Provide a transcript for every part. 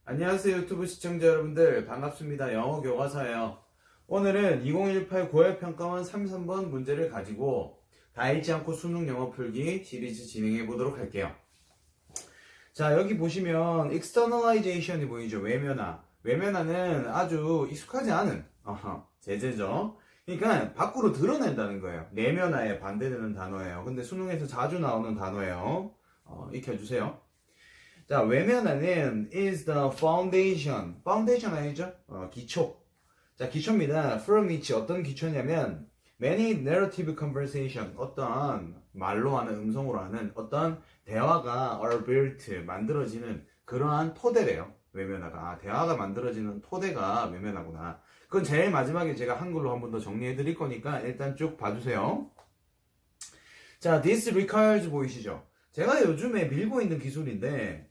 안녕하세요 유튜브 시청자 여러분들 반갑습니다. 영어 교과서예요. 오늘은 2018 9월 평가원 33번 문제를 가지고 다 읽지 않고 수능 영어 풀기 시리즈 진행해 보도록 할게요. 자, 여기 보시면 externalization이 보이죠. 외면화. 외면화는 아주 익숙하지 않은 제재죠. 그러니까 밖으로 드러낸다는 거예요. 내면화에 반대되는 단어예요. 근데 수능에서 자주 나오는 단어예요. 익혀주세요. 자, 외면화는 is the foundation. foundation 아니죠? 기초. 자, 기초입니다. from which 어떤 기초냐면 many narrative conversation. 어떤 말로 하는 음성으로 하는 어떤 대화가 are built 만들어지는 그러한 토대래요. 외면화가. 대화가 만들어지는 토대가 외면화구나. 그건 제일 마지막에 제가 한글로 한 번 더 정리해 드릴 거니까 일단 쭉 봐주세요. 자, this requires 보이시죠? 제가 요즘에 밀고 있는 기술인데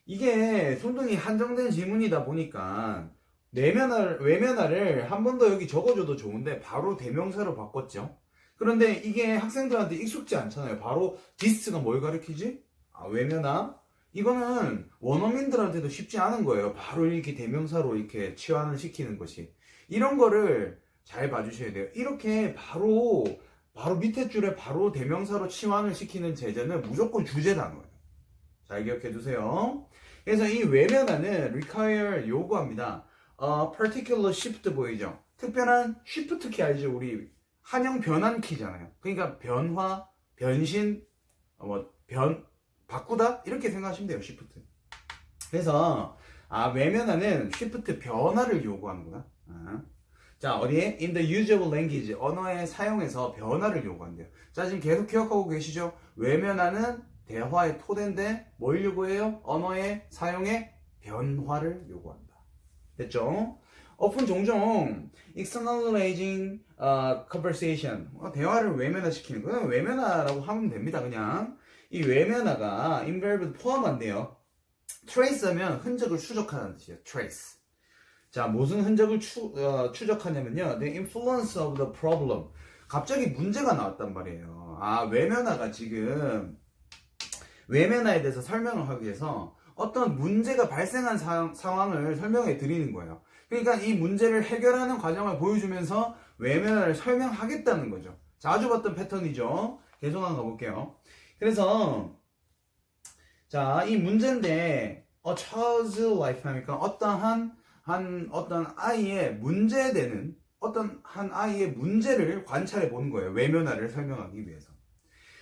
이게 손등이 한정된 지문이다 보니까 외면화를 한 번 더 여기 적어줘도 좋은데 바로 대명사로 바꿨죠. 그런데 이게 학생들한테 익숙지 않잖아요. 바로 this가 뭘 가리키지? 외면화. 이거는 원어민들한테도 쉽지 않은 거예요. 바로 이렇게 대명사로 이렇게 치환을 시키는 것이. 이런 거를 잘 봐주셔야 돼요. 이렇게 바로 밑에 줄에 바로 대명사로 치환을 시키는 제재는 무조건 주제 단어예요. 잘 기억해 두세요. 그래서 이 외면화는 require 요구합니다. particular shift 보이죠? 특별한 shift 키 알죠? 우리 한형 변환 키잖아요. 그러니까 변화, 변신, 바꾸다 이렇게 생각하시면 돼요. shift. 그래서 외면화는 shift 변화를 요구하는구나. 자, 어디에? in the use of language 언어의 사용에서 변화를 요구한대요. 자, 지금 계속 기억하고 계시죠? 외면화는 대화의 토대인데 뭘 요구해요? 언어의 사용에 변화를 요구한다. 됐죠? often 종종 externalizing conversation 대화를 외면화시키는 거는 외면화라고 하면 됩니다. 그냥 이 외면화가 involved 포함한대요. trace 하면 흔적을 추적하는 뜻이에요. trace. 자, 무슨 흔적을 추적하냐면요. the influence of the problem. 갑자기 문제가 나왔단 말이에요. 외면화가 지금 외면화에 대해서 설명을 하기 위해서 어떤 문제가 발생한 상황을 설명해 드리는 거예요. 그러니까 이 문제를 해결하는 과정을 보여주면서 외면화를 설명하겠다는 거죠. 자주 봤던 패턴이죠. 계속 한번 가볼게요. 그래서 자, 이 문제인데 a child's life 하니까 어떤 아이의 문제되는 어떤 한 아이의 문제를 관찰해 보는 거예요. 외면화를 설명하기 위해서.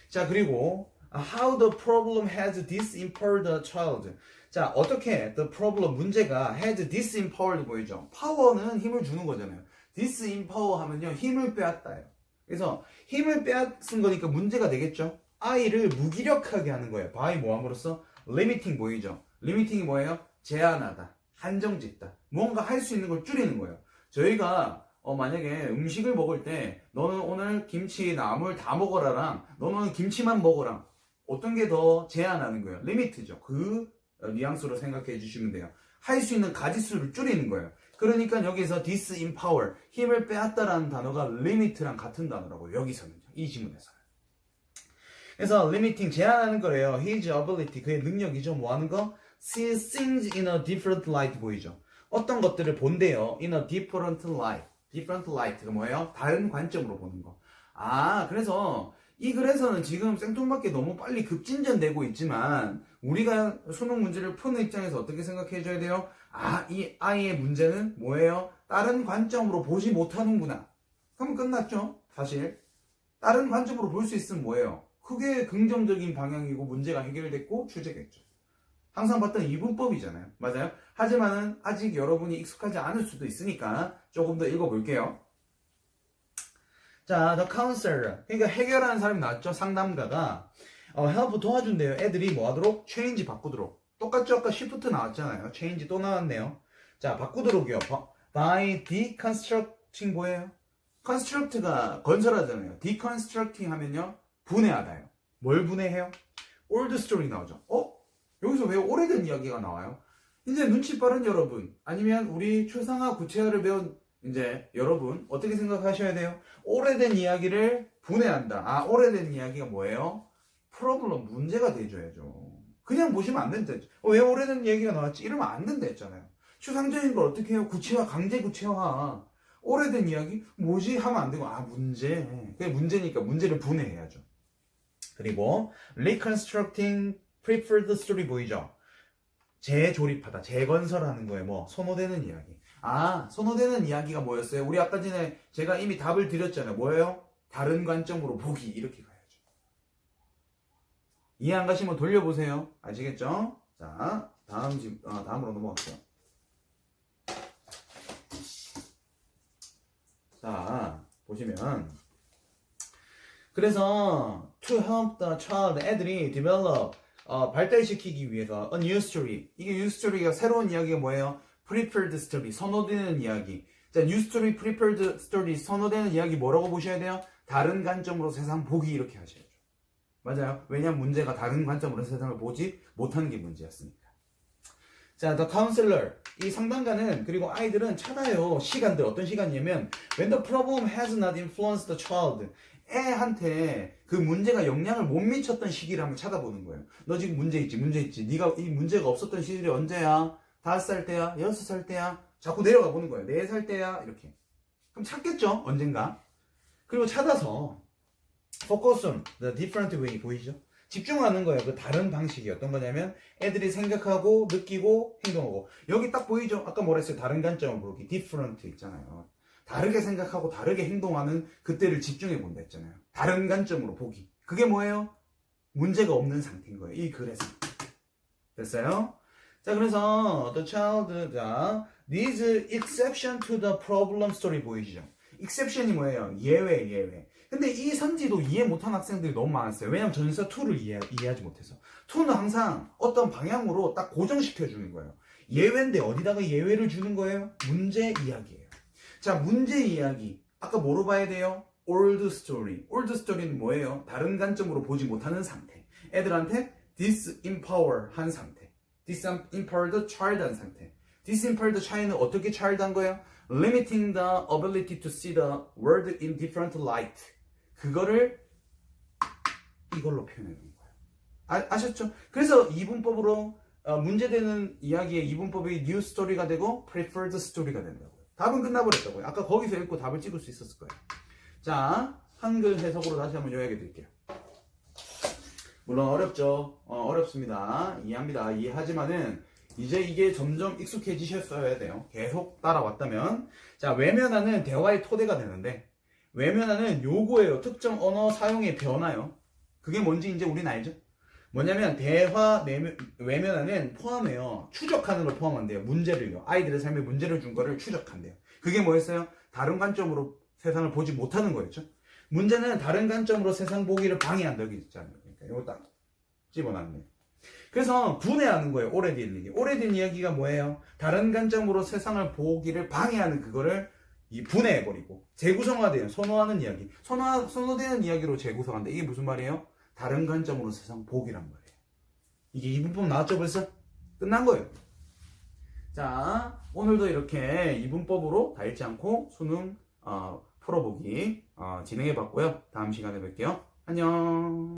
자, 그리고 how the problem has disempowered the child. 자, 어떻게 the problem 문제가 has disempowered 보이죠? power는 힘을 주는 거잖아요. disempower 하면요 힘을 빼앗다요. 그래서 힘을 빼앗은 거니까 문제가 되겠죠. 아이를 무기력하게 하는 거예요. by 뭐함으로써 limiting 보이죠? limiting이 뭐예요? 제한하다, 한정짓다. 뭔가 할 수 있는 걸 줄이는 거예요. 저희가 만약에 음식을 먹을 때 너는 오늘 김치 나물 다 먹어라랑 너는 김치만 먹어라. 어떤 게 더 제한하는 거예요? 리미트죠. 그 뉘앙스로 생각해 주시면 돼요. 할 수 있는 가지수를 줄이는 거예요. 그러니까 여기서 disempower, 힘을 빼앗다라는 단어가 limit랑 같은 단어라고요. 여기서는, 이 지문에서는. 그래서 limiting, 제한하는 거래요. his ability, 그의 능력이죠. 뭐 하는 거? see things in a different light 보이죠. 어떤 것들을 본대요. in a different light. different light가 뭐예요? 다른 관점으로 보는 거. 그래서 이 글에서는 지금 생뚱맞게 너무 빨리 급진전되고 있지만 우리가 수능 문제를 푸는 입장에서 어떻게 생각해 줘야 돼요? 이 아이의 문제는 뭐예요? 다른 관점으로 보지 못하는구나. 그럼 끝났죠? 사실 다른 관점으로 볼 수 있으면 뭐예요? 그게 긍정적인 방향이고 문제가 해결됐고 주제겠죠. 항상 봤던 이분법이잖아요. 맞아요? 하지만은 아직 여러분이 익숙하지 않을 수도 있으니까 조금 더 읽어볼게요. 자, the counselor. 그러니까 해결하는 사람이 나왔죠. 상담가가 help 도와준대요. 애들이 뭐 하도록? change 바꾸도록. 똑같죠? 아까 shift 나왔잖아요. change 또 나왔네요. 자, 바꾸도록이요. by deconstructing 뭐예요? construct가 건설하잖아요. deconstructing 하면요. 분해하다요. 뭘 분해해요? old story 나오죠. 여기서 왜 오래된 이야기가 나와요? 이제 눈치 빠른 여러분, 아니면 우리 초상화 구체화를 배운 이제 여러분 어떻게 생각하셔야 돼요? 오래된 이야기를 분해한다. 오래된 이야기가 뭐예요? 프로블럼, 문제가 돼줘야죠. 그냥 보시면 안 된다 했죠. 왜 오래된 얘기가 나왔지? 이러면 안 된다 했잖아요. 추상적인 걸 어떻게 해요? 구체화, 강제 구체화. 오래된 이야기? 뭐지? 하면 안 되고, 문제. 그게 문제니까 문제를 분해해야죠. 그리고 reconstructing preferred story 보이죠? 재조립하다, 재건설하는 거에 선호되는 이야기. 선호되는 이야기가 뭐였어요? 우리 아까 전에 제가 이미 답을 드렸잖아요. 뭐예요? 다른 관점으로 보기. 이렇게 가야죠. 이해 안 가시면 돌려보세요. 아시겠죠? 자, 다음으로 넘어갈게요. 자, 보시면 그래서 to help the child, 애들이 develop, 발달시키기 위해서 a new story. 이게 new story가 새로운 이야기가 뭐예요? preferred story, 선호되는 이야기. 자, new story, preferred story, 선호되는 이야기 뭐라고 보셔야 돼요? 다른 관점으로 세상 보기 이렇게 하셔야죠. 맞아요. 왜냐면 문제가 다른 관점으로 세상을 보지 못하는 게 문제였으니까. 자, the counselor. 이 상담가는, 그리고 아이들은 찾아요. 시간들. 어떤 시간이냐면, when the problem has not influenced the child. 애한테 그 문제가 영향을 못 미쳤던 시기를 한번 찾아보는 거예요. 너 지금 문제 있지. 네가 이 문제가 없었던 시절이 언제야? 5살 때야? 6살 때야? 자꾸 내려가 보는 거예요. 4살 때야? 이렇게. 그럼 찾겠죠? 언젠가. 그리고 찾아서 focus on the different way. 보이죠? 집중하는 거예요. 그 다른 방식이 어떤 거냐면 애들이 생각하고 느끼고 행동하고. 여기 딱 보이죠? 아까 뭐라 했어요? 다른 관점을 보기. different 있잖아요. 다르게 생각하고 다르게 행동하는 그때를 집중해 본다 했잖아요. 다른 관점으로 보기. 그게 뭐예요? 문제가 없는 상태인 거예요. 이 글에서. 됐어요? 자, 그래서 the child, 자, needs exception to the problem story 보이시죠? exception이 뭐예요? 예외. 근데 이 선지도 이해 못한 학생들이 너무 많았어요. 왜냐면 전사 2를 이해하지 못해서. 2는 항상 어떤 방향으로 딱 고정시켜 주는 거예요. 예외인데 어디다가 예외를 주는 거예요? 문제 이야기예요. 자, 문제 이야기. 아까 뭐로 봐야 돼요? old story. old story는 뭐예요? 다른 관점으로 보지 못하는 상태. 애들한테 disempower 한 상태. disempowered child 한 상태. disempowered child는 어떻게 child 한 거예요? limiting the ability to see the world in different light. 그거를 이걸로 표현해 놓은 거예요. 아셨죠? 그래서 이분법으로 문제되는 이야기의 이분법이 new story가 되고 preferred story가 된다고요. 답은 끝나버렸다고요. 아까 거기서 읽고 답을 찍을 수 있었을 거예요. 자, 한글 해석으로 다시 한번 요약해 드릴게요. 물론 어렵죠. 어렵습니다. 이해합니다. 이해하지만은 이제 이게 점점 익숙해지셨어야 돼요. 계속 따라왔다면. 자, 외면하는 대화의 토대가 되는데, 외면하는 요거예요. 특정 언어 사용의 변화요. 그게 뭔지 이제 우린 알죠? 뭐냐면 대화 외면하는 포함해요. 추적하는 걸 포함한대요. 문제를요. 아이들의 삶에 문제를 준 거를 추적한대요. 그게 뭐였어요? 다른 관점으로 세상을 보지 못하는 거였죠. 문제는 다른 관점으로 세상 보기를 방해한다고 했잖아요. 그러니까 이거 딱 집어놨네. 그래서 분해하는 거예요. 오래된 얘기. 오래된 이야기가 뭐예요? 다른 관점으로 세상을 보기를 방해하는 그거를 분해해버리고 재구성화돼요. 선호하는 이야기. 선호되는 이야기로 재구성한다. 이게 무슨 말이에요? 다른 관점으로 세상 보기란 말이에요. 이게 이분법 나왔죠 벌써? 끝난 거예요. 자, 오늘도 이렇게 이분법으로 다 읽지 않고 수능 풀어보기 진행해봤고요. 다음 시간에 뵐게요. 안녕.